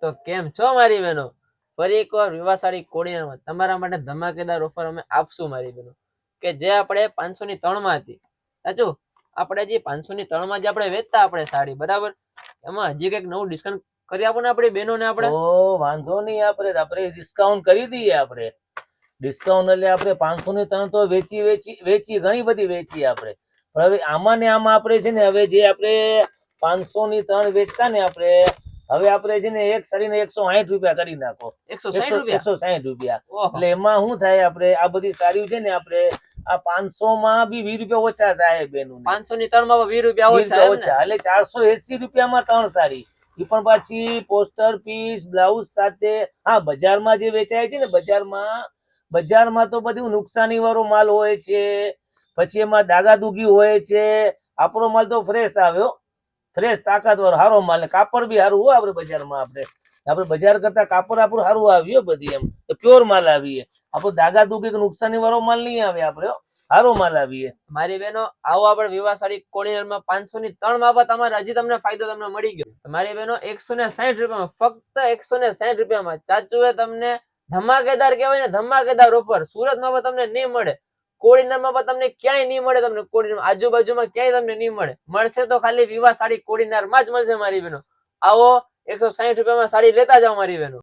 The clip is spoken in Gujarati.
તો કેમ છો મારી બહેનો? ફરી એકવાર વિવાહ સાડી કોડિયામાં તમારા માટે ધમાકેદાર ઓફર અમે આપશું મારી બહેનો, કે જે આપણે 500 ની 3 માં હતી. સાચું, આપણે જે 500 ની 3 માં જે આપણે વેચતા આપણે સાડી, બરાબર, એમાં હજી કઈક નવું ડિસ્કાઉન્ટ કરી આપો ને આપણી બહેનોને. આપણે તો વાંધો નહીં, આપણે ડિસ્કાઉન્ટ કરી દઈએ. આપણે ડિસ્કાઉન્ટ એટલે આપણે 500 ની 3 તો વેચી ઘણી બધી વેચી આપણે. પણ હવે આમાં ને આમાં આપણે છે ને, હવે જે આપણે 500 ની 3 વેચતા ને આપણે, હવે આપણે છે ને એક સાડીને 160 રૂપિયા કરી નાખો. 160 રૂપિયા? 160 રૂપિયા. ઓહો, એટલે એમાં શું થાય, આપણે આ બધી સાડીઓ છે ને, આપણે આ 500 માં બી 20 રૂપિયા ઓછા થાય બેનું. 500 ની 3 માં 20 રૂપિયા ઓછા એમ ને? એટલે 480 રૂપિયામાં 3 સાડી. એ પણ પાછી પોસ્ટર પીસ બ્લાઉઝ સાથે. હા, બજારમાં જે વેચાય છે ને, બજારમાં તો બધું નુકસાની વાળો માલ હોય છે, પછી એમાં દાગાદુગી હોય છે. આપણો માલ તો ફ્રેશ આવ્યો, ફ્રેશ તાકાતવાળો સારો માલ, કાપડ બી સારું હોય. આપણે બજાર કરતા કાપડ આપણું સારું આવ્યું બધી, એમ તો પ્યોર માલ આવીએ. આપણો દાગાદુગી નુકસાની વાળો માલ નહીં આવે, આપણે સારો માલ આવીએ. મારી બહેનો, આવો આપણે વિવાહ સાડી કોડિયામાં 500 ની 3 માં તમારે હજી તમને ફાયદો તમને મળી ગયો. મારી બહેનો 160 રૂપિયામાં, ફક્ત 160 રૂપિયામાં. ચાચુએ તમને ધમાકેદાર કહેવાય ને, ધમાકેદાર ઓફર સુરતમાં પણ તમને નહીં મળે, કોડીનારમાં પણ તમને ક્યાંય નહીં મળે. તમને કોડીનાર આજુબાજુમાં ક્યાંય તમને નહીં મળે. મળશે તો ખાલી વિવાહ સાડી કોડીનારમાં જ મળશે મારી બહેનો. આવો 160 રૂપિયામાં સાડી લેતા જાઓ મારી બહેનો.